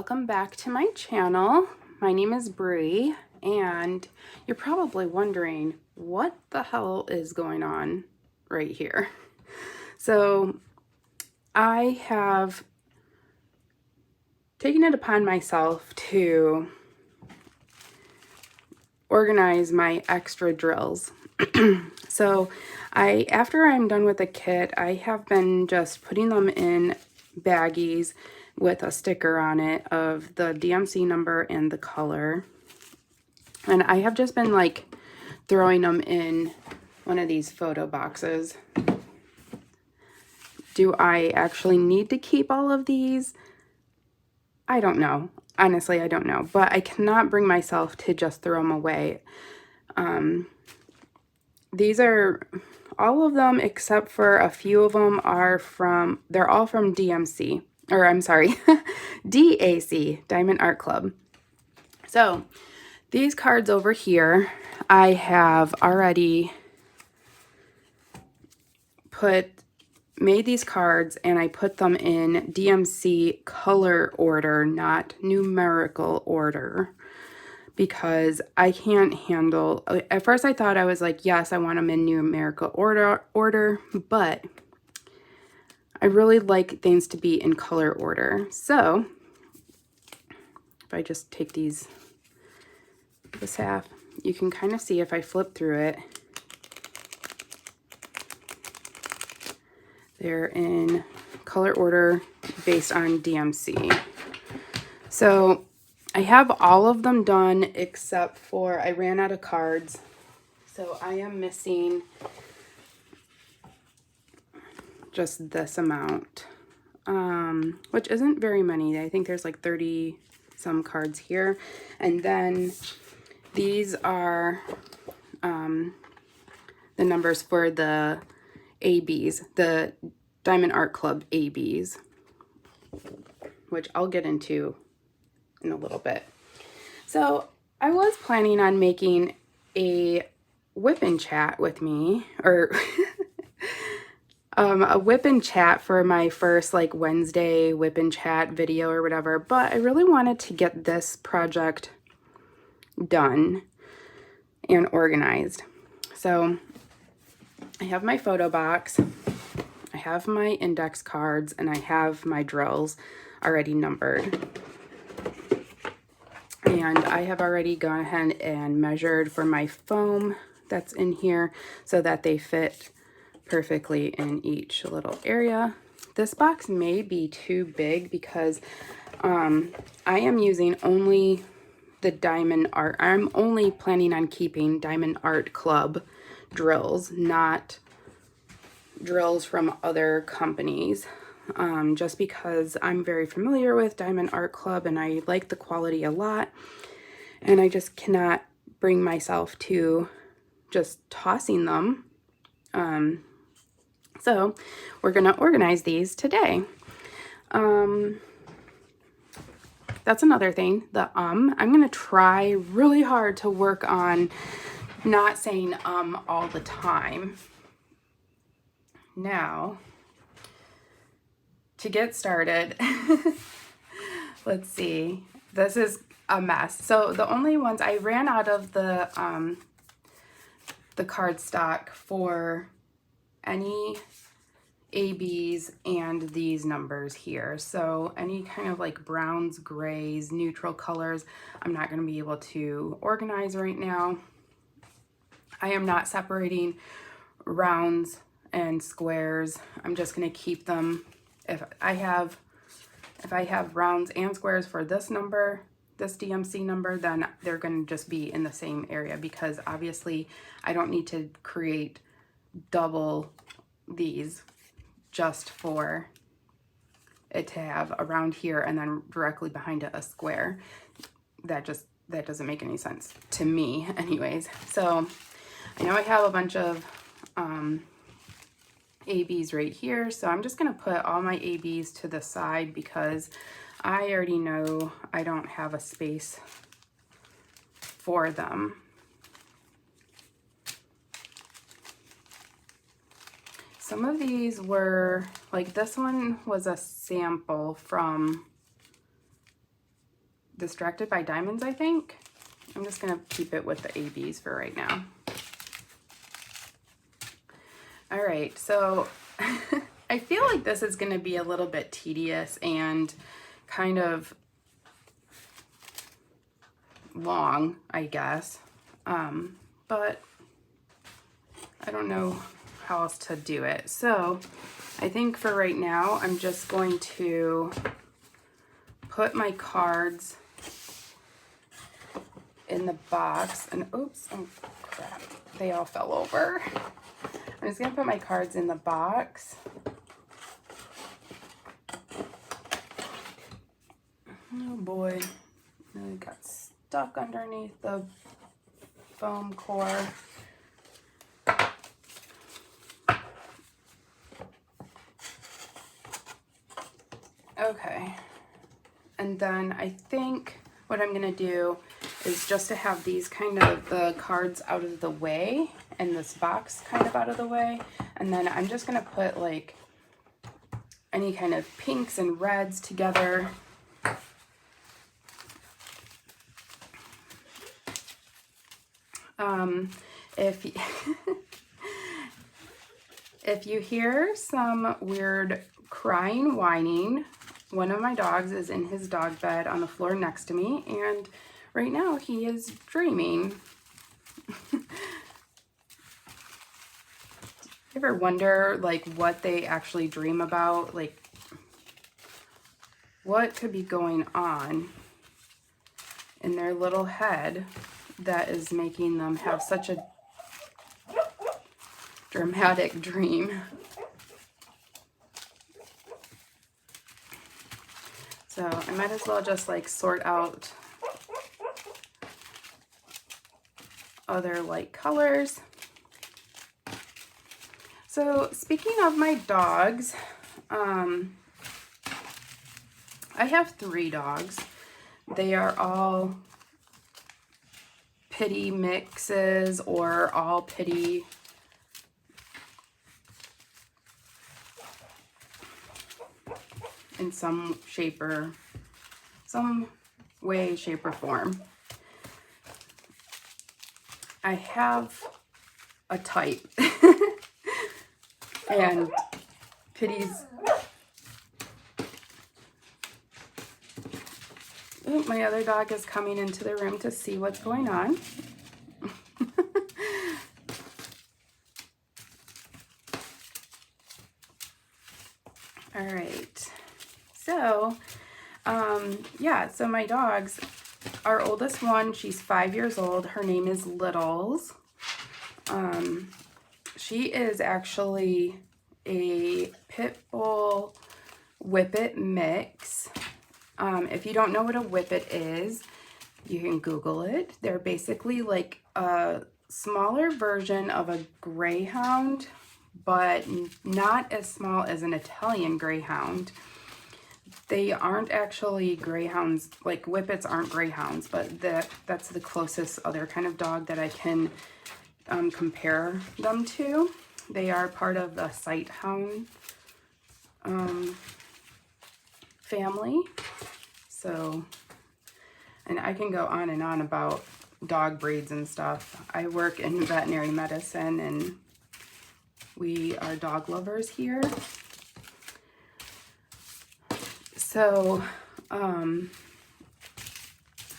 welcome back to my channel. My name is Bree, and you're probably wondering what the hell is going on right here. So I have taken it upon myself to organize my extra drills. So after I'm done with the kit, I have been just putting them in baggies with a sticker on it of the DMC number and the color. And I have just been like throwing them in one of these photo boxes. Do I actually need to keep all of these? I don't know. Honestly, I don't know. But I cannot bring myself to just throw them away. These are, all of them except for a few of them are from, they're all from DMC. Or I'm sorry, DAC, Diamond Art Club. So these cards over here, I have already made these cards and I put them in DMC color order, not numerical order, because I can't handle, at first I thought I was like, yes, I want them in numerical order, but I really like things to be in color order. So if I just take this half, you can kind of see if I flip through it, they're in color order based on DMC. So I have all of them done except for I ran out of cards. So I am missing just this amount, which isn't very many. I think there's like 30 some cards here. And then these are the numbers for the ABs, the Diamond Art Club ABs, which I'll get into in a little bit. So I was planning on making a WIP Chat with me, or a WIP Chat for my first like Wednesday WIP Chat video or whatever, but I really wanted to get this project done and organized. So I have my photo box, I have my index cards, and I have my drills already numbered. And I have already gone ahead and measured for my foam that's in here so that they fit perfectly in each little area. This box may be too big because I am using only the Diamond Art. I'm only planning on keeping Diamond Art Club drills, not drills from other companies. Just because I'm very familiar with Diamond Art Club and I like the quality a lot, and I just cannot bring myself to just tossing them. So we're gonna organize these today. That's another thing, I'm gonna try really hard to work on not saying all the time. Now, to get started, let's see, this is a mess. So the only ones, I ran out of the cardstock for any ABs and these numbers here. So any kind of like browns, grays, neutral colors, I'm not going to be able to organize right now. I am not separating rounds and squares. I'm just going to keep them. If I have rounds and squares for this number, this DMC number, then they're going to just be in the same area, because obviously I don't need to create double these just for it to have a round here and then directly behind it a square. That doesn't make any sense to me anyways. So I know I have a bunch of ABs right here, so I'm just going to put all my ABs to the side because I already know I don't have a space for them. Some of these were, like this one was a sample from Distracted by Diamonds, I think. I'm just gonna keep it with the ABs for right now. All right, so I feel like this is gonna be a little bit tedious and kind of long, I guess. But I don't know how else to do it. So I think for right now, I'm just going to put my cards in the box, and oops, oh crap, they all fell over. I'm just gonna put my cards in the box. Oh boy, I got stuck underneath the foam core. Okay, and then I think what I'm gonna do is just to have these kind of the cards out of the way and this box kind of out of the way, and then I'm just gonna put like any kind of pinks and reds together. If you hear some weird crying, whining, one of my dogs is in his dog bed on the floor next to me, and right now he is dreaming. You ever wonder like what they actually dream about? Like what could be going on in their little head that is making them have such a dramatic dream? So I might as well just like sort out other light colors. So speaking of my dogs, I have 3 dogs. They are all pitty mixes or all pitty in some way, shape, or form. I have a type. And pitties. Oh, my other dog is coming into the room to see what's going on. All right. So, yeah, so my dogs, our oldest one, she's 5 years old. Her name is Littles. She is actually a pit bull whippet mix. If you don't know what a whippet is, you can Google it. They're basically like a smaller version of a greyhound, but not as small as an Italian greyhound. They aren't actually greyhounds, like whippets aren't greyhounds, but that's the closest other kind of dog that I can compare them to. They are part of the sighthound family. So, and I can go on and on about dog breeds and stuff. I work in veterinary medicine and we are dog lovers here. So,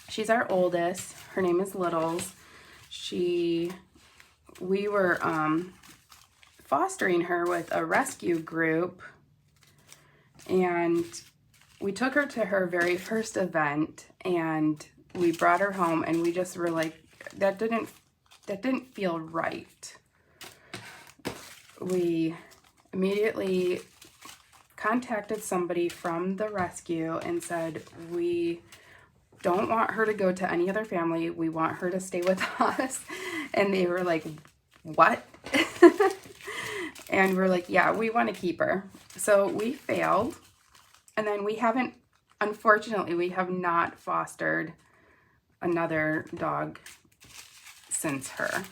she's our oldest. Her name is Littles. We were fostering her with a rescue group, and we took her to her very first event, and we brought her home, and we just were like, that didn't feel right. We immediately contacted somebody from the rescue and said, we don't want her to go to any other family. We want her to stay with us. And they were like, what? And we're like, yeah, we want to keep her. So we failed. And then unfortunately, we have not fostered another dog since her.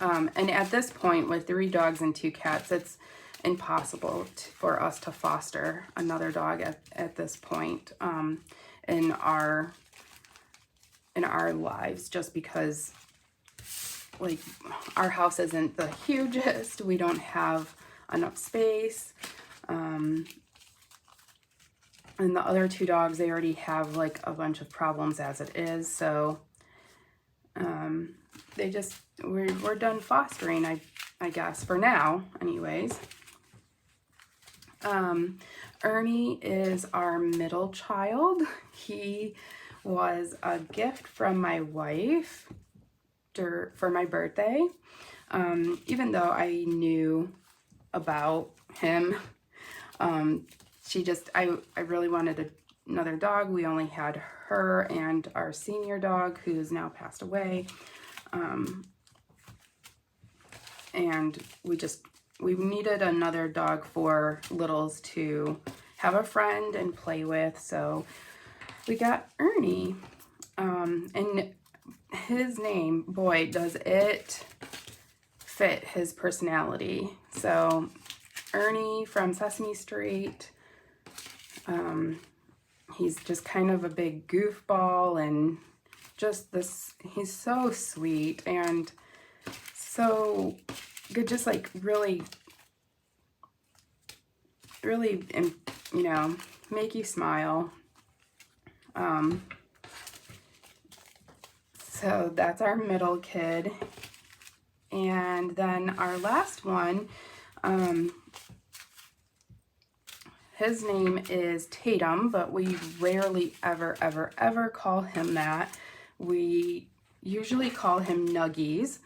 And at this point, with 3 dogs and 2 cats, it's impossible for us to foster another dog at this point. in our lives, just because like our house isn't the hugest. We don't have enough space. And the other two dogs, they already have like a bunch of problems as it is. So we're done fostering, I guess, for now anyways. Ernie is our middle child. He was a gift from my wife for my birthday. Even though I knew about him, I really wanted another dog. We only had her and our senior dog, who's now passed away. And we needed another dog for littles to have a friend and play with. So we got Ernie. And his name, boy, does it fit his personality. So Ernie from Sesame Street. He's just kind of a big goofball, and he's so sweet and so good, just like really, really, you know, make you smile. So that's our middle kid. And then our last one, his name is Tatum, but we rarely ever call him that. We usually call him Nuggies.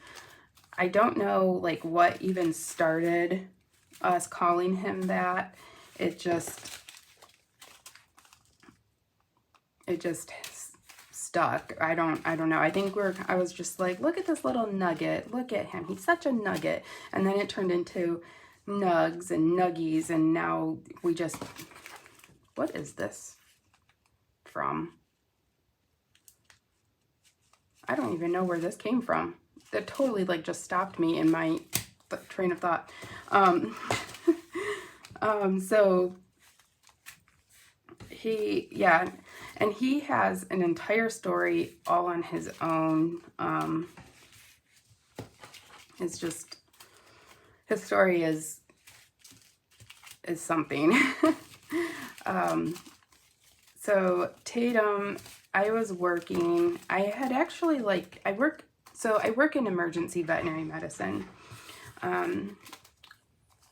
I don't know like what even started us calling him that. It just stuck. I don't know. I think I was just like, look at this little nugget. Look at him. He's such a nugget. And then it turned into Nugs and Nuggies, and now what is this from? I don't even know where this came from. It totally like just stopped me in my train of thought. So and he has an entire story all on his own. It's just, his story is something. So Tatum, I was working, I work in emergency veterinary medicine. And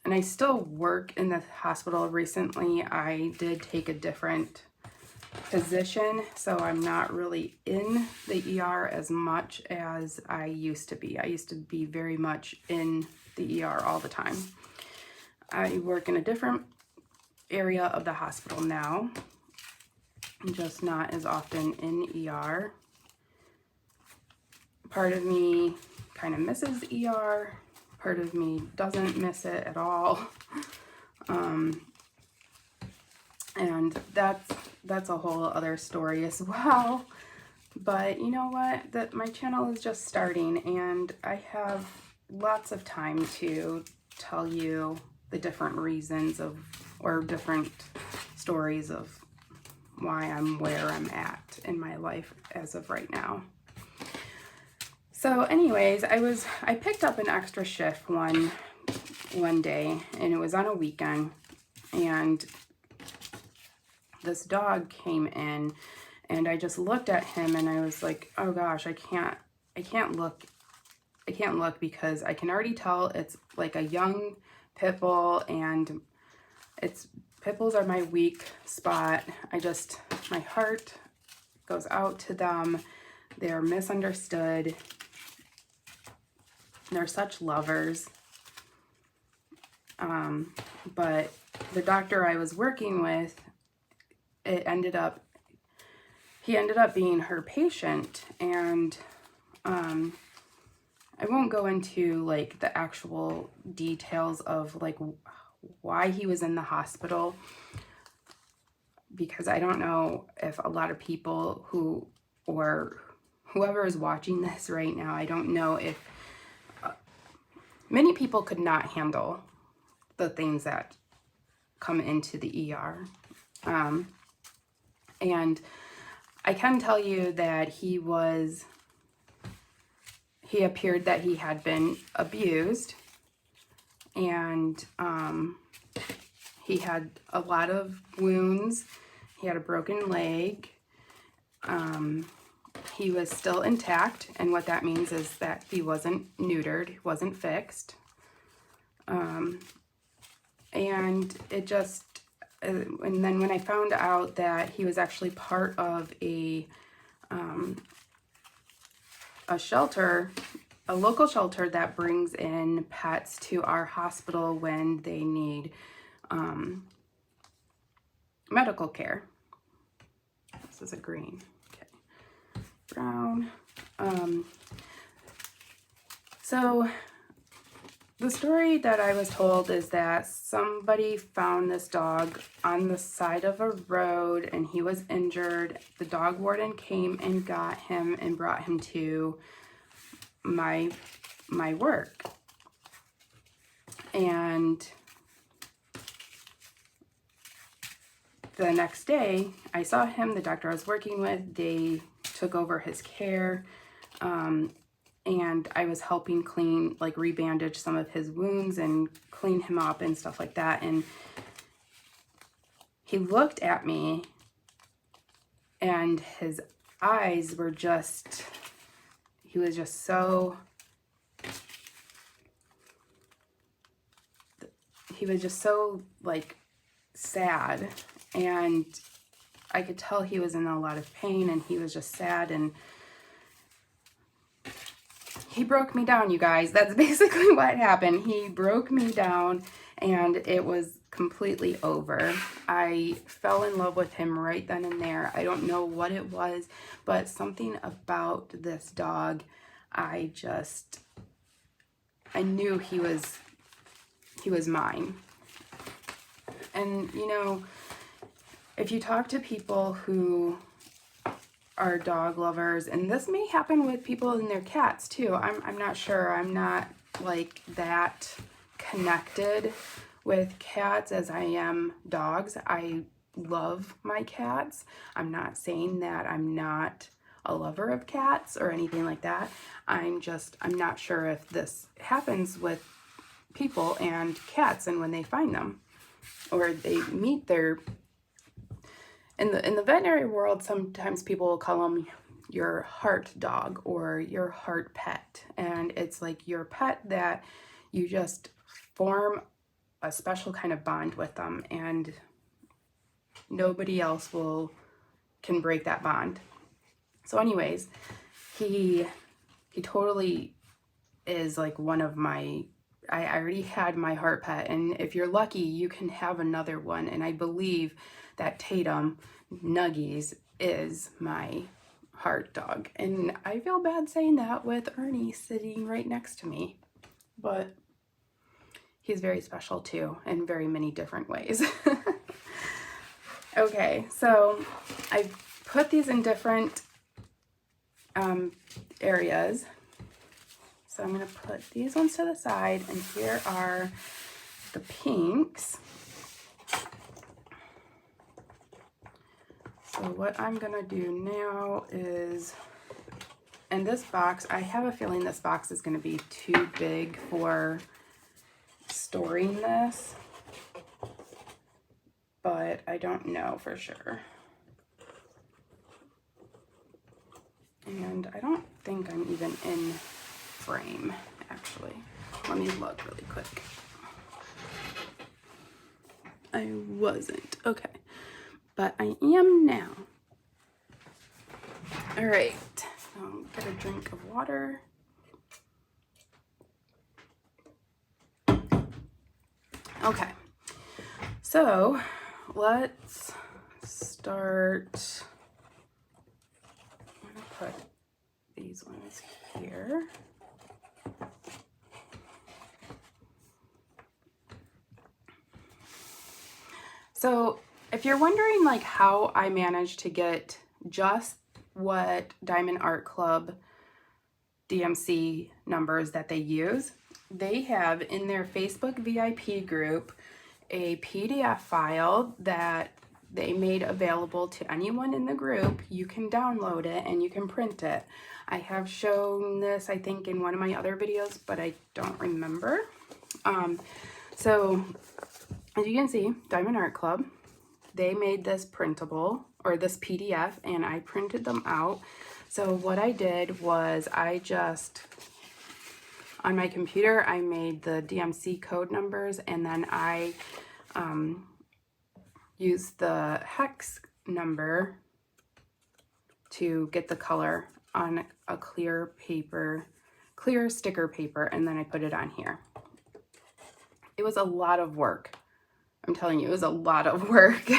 I still work in the hospital. Recently, I did take a different position, so I'm not really in the ER as much as I used to be. I used to be very much in the ER all the time. I work in a different area of the hospital now, just not as often in ER. Part of me kind of misses ER, part of me doesn't miss it at all. And that's a whole other story as well. But you know what? My channel is just starting, and I have lots of time to tell you the different reasons or different stories of why I'm where I'm at in my life as of right now. So anyways, I picked up an extra shift one day, and it was on a weekend, and this dog came in, and I just looked at him and I was like, oh gosh, I can't look because I can already tell it's like a young pit bull, and pit bulls are my weak spot. My heart goes out to them. They're misunderstood. They're such lovers. But the doctor I was working with, he ended up being her patient, and I won't go into like the actual details of like why he was in the hospital, because I don't know if a lot of people whoever is watching this right now, I don't know if many people could not handle the things that come into the ER. And I can tell you that he appeared that he had been abused, and he had a lot of wounds. He had a broken leg. He was still intact, and what that means is that he wasn't neutered, wasn't fixed. And it just, and then when I found out that he was actually part of a shelter, a local shelter that brings in pets to our hospital when they need medical care. This is a green. Okay. Brown. So the story that I was told is that somebody found this dog on the side of a road and he was injured. The dog warden came and got him and brought him to my work. And the next day I saw him, the doctor I was working with, they took over his care. And I was helping clean, like rebandage some of his wounds and clean him up and stuff like that. And he looked at me and his eyes were just, he was just so like sad. And I could tell he was in a lot of pain and he was just sad, and he broke me down, you guys. That's basically what happened. He broke me down and it was completely over. I fell in love with him right then and there. I don't know what it was, but something about this dog, I knew he was mine. And you know, if you talk to people who are dog lovers, and this may happen with people and their cats too. I'm not sure. I'm not like that connected with cats as I am dogs. I love my cats. I'm not saying that I'm not a lover of cats or anything like that. I'm not sure if this happens with people and cats and when they find them or they meet their, in the veterinary world, sometimes people will call them your heart dog or your heart pet. And it's like your pet that you just form a special kind of bond with them, and nobody else can break that bond. So anyways, he totally is like one of my, I already had my heart pet, and if you're lucky, you can have another one. And I believe that Tatum Nuggies is my heart dog. And I feel bad saying that with Ernie sitting right next to me, but he's very special too in very many different ways. Okay, so I put these in different areas. So I'm going to put these ones to the side, and here are the pinks. So what I'm going to do now is, in this box, I have a feeling this box is going to be too big for storing this, but I don't know for sure. And I don't think I'm even in frame, actually. Let me look really quick. I wasn't. Okay. But I am now. All right. Get a drink of water. Okay. So let's start. I'm going to put these ones here. So if you're wondering like how I managed to get just what Diamond Art Club DMC numbers that they use, they have in their Facebook VIP group a PDF file that they made available to anyone in the group. You can download it and you can print it. I have shown this, I think, in one of my other videos, but I don't remember. So as you can see, Diamond Art Club, they made this printable, or this PDF, and I printed them out. So what I did was on my computer, I made the DMC code numbers, and then I used the hex number to get the color on a clear sticker paper, and then I put it on here. It was a lot of work. I'm telling you, it was a lot of work.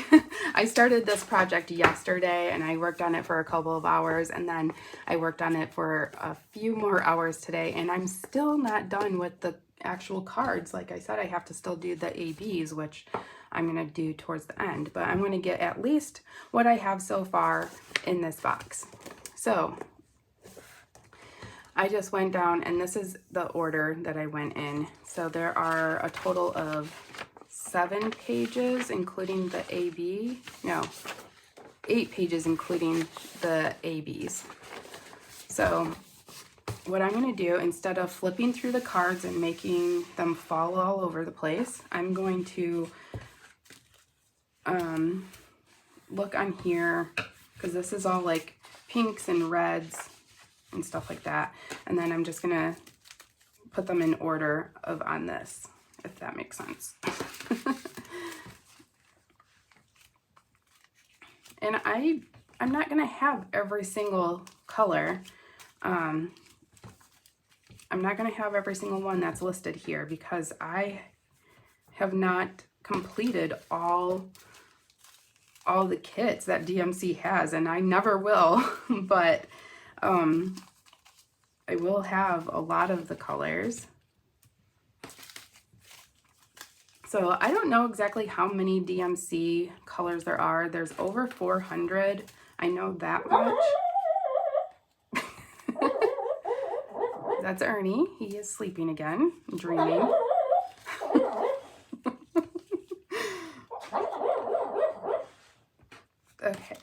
I started this project yesterday and I worked on it for a couple of hours, and then I worked on it for a few more hours today, and I'm still not done with the actual cards. Like I said, I have to still do the ABs, which I'm gonna do towards the end, but I'm gonna get at least what I have so far in this box. So I just went down, and this is the order that I went in. So there are a total of 7 pages, including the AB. No, 8 pages, including the ABs. So what I'm going to do, instead of flipping through the cards and making them fall all over the place, I'm going to look on here, because this is all like pinks and reds and stuff like that. And then I'm just going to put them in order of on this, if that makes sense. And I'm not gonna have every single color. I'm not gonna have every single one that's listed here, because I have not completed all the kits that DMC has, and I never will. But I will have a lot of the colors. So I don't know exactly how many DMC colors there are. There's over 400. I know that much. That's Ernie. He is sleeping again, dreaming. Okay.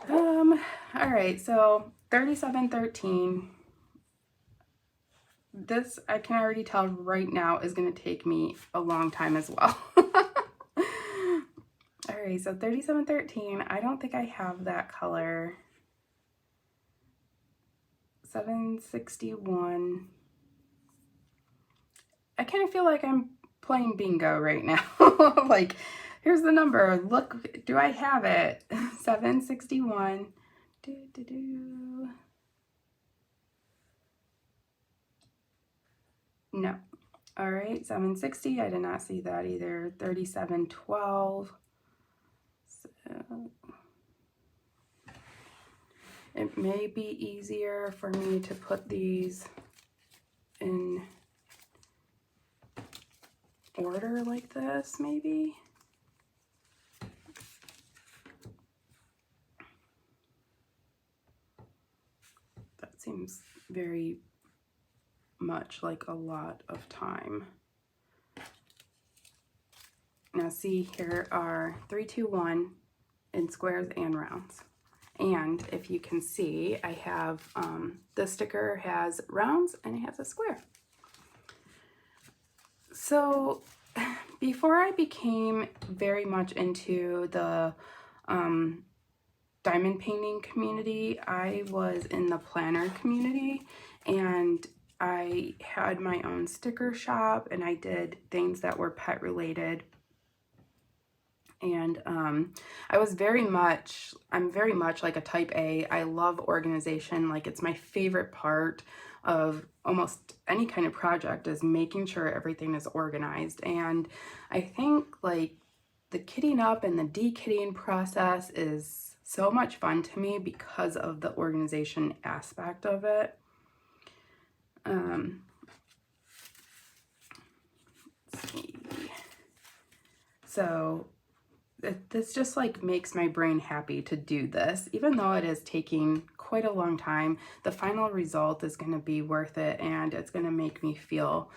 All right, so 3713. This, I can already tell right now, is going to take me a long time as well. All right, so 3713, I don't think I have that color. 761. I kind of feel like I'm playing bingo right now. Like, here's the number. Look, do I have it? 761. No. All right, 760. I did not see that either. 3712. So it may be easier for me to put these in order like this, maybe. That seems very much like a lot of time. Now see, here are 3, 2, 1 in squares and rounds. And if you can see, I have, this sticker has rounds and it has a square. So before I became very much into the diamond painting community, I was in the planner community, and I had my own sticker shop, and I did things that were pet related. And I'm very much like a type A. I love organization. Like, it's my favorite part of almost any kind of project, is making sure everything is organized. And I think like the kitting up and the de-kitting process is so much fun to me because of the organization aspect of it. Let's see. So this just like makes my brain happy to do this, even though it is taking quite a long time. The final result is going to be worth it, and it's going to make me feel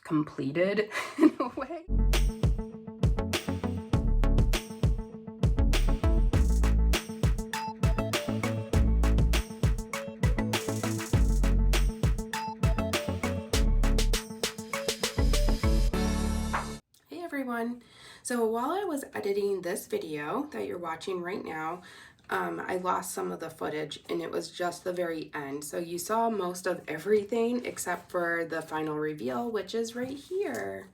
completed in a way. everyone. So while I was editing this video that you're watching right now, I lost some of the footage and it was just the very end. So you saw most of everything except for the final reveal, which is right here.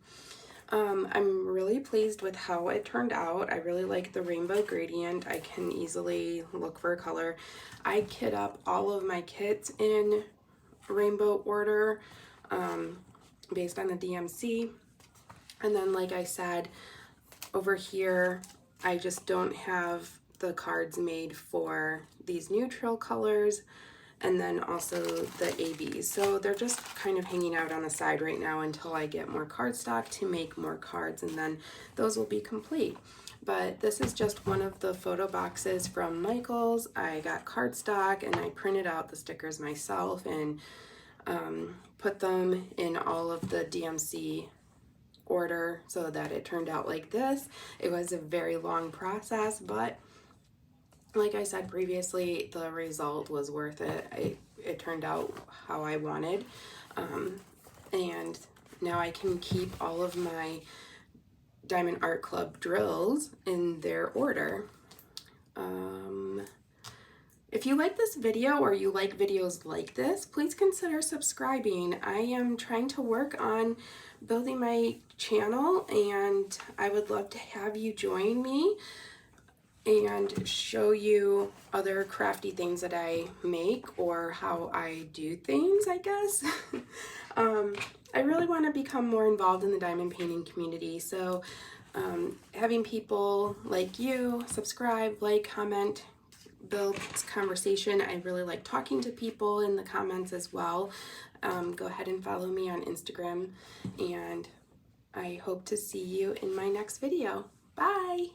I'm really pleased with how it turned out. I really like the rainbow gradient. I can easily look for a color. I kit up all of my kits in rainbow order based on the DMC. And then, like I said, over here, I just don't have the cards made for these neutral colors and then also the ABs. So they're just kind of hanging out on the side right now until I get more cardstock to make more cards, and then those will be complete. But this is just one of the photo boxes from Michaels. I got cardstock and I printed out the stickers myself and put them in all of the DMC order so that it turned out like this. It was a very long process, but like I said previously, the result was worth it. It turned out how I wanted, and now I can keep all of my Diamond Art Club drills in their order. If you like this video or you like videos like this, please consider subscribing. I am trying to work on building my channel and I would love to have you join me and show you other crafty things that I make or how I do things, I guess. I really want to become more involved in the diamond painting community, so having people like you subscribe, like, comment, builds conversation. I really like talking to people in the comments as well. Go ahead and follow me on Instagram, and I hope to see you in my next video. Bye!